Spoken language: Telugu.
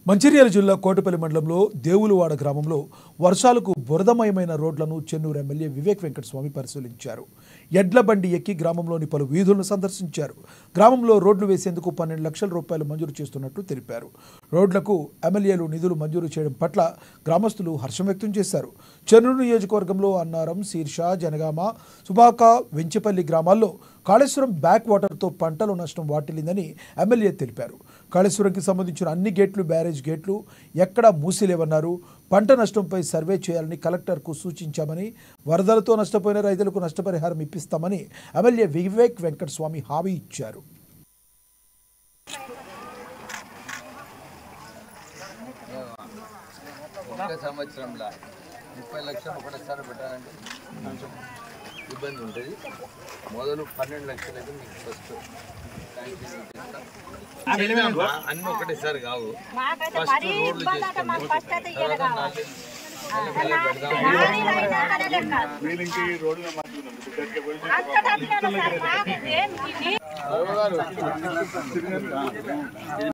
మంచిర్యాల జిల్లా కోటపల్లి మండలంలో దేవులవాడ గ్రామంలో వర్షాలకు బురదమయమైన రోడ్లను చెన్నూరు ఎమ్మెల్యే వివేక్ వెంకటస్వామి పరిశీలించారు. ఎడ్ల బండి ఎక్కి గ్రామంలోని పలు వీధులను సందర్శించారు. గ్రామంలో రోడ్లు వేసేందుకు 12 లక్షల రూపాయలు మంజూరు చేస్తున్నట్టు తెలిపారు. రోడ్లకు ఎమ్మెల్యేలు నిధులు మంజూరు చేయడం పట్ల గ్రామస్తులు హర్షం వ్యక్తం చేశారు. చెన్నూరు నియోజకవర్గంలో అన్నారం, శీర్ష, జనగామ, సుబాక, వెంచపల్లి గ్రామాల్లో కాళేశ్వరం బ్యాక్ వాటర్తో పంటల నష్టం వాటిల్లిందని ఎమ్మెల్యే తెలిపారు. కాళేశ్వరంకి సంబంధించిన అన్ని గేట్లు, బ్యారేజ్ గేట్లు ఎక్కడా మూసిలేవన్నారు. పంట నష్టంపై సర్వే చేయాలని కలెక్టర్కు సూచించామని, వరదలతో నష్టపోయిన రైతులకు నష్టపరిహారం ఇప్పిస్తామని ఎమ్మెల్యే వివేక్ వెంకటస్వామి హామీ ఇచ్చారు. సంవత్సరంలో 30 లక్షలు ఒకటేసారి పెట్టాలంటే కొంచెం ఇబ్బంది ఉంటుంది. మొదలు 12 లక్షలకి మీకు ఫస్ట్ అన్నీ ఒకటేసారి కావు. ఫస్ట్ రోడ్లు చేసుకోండి.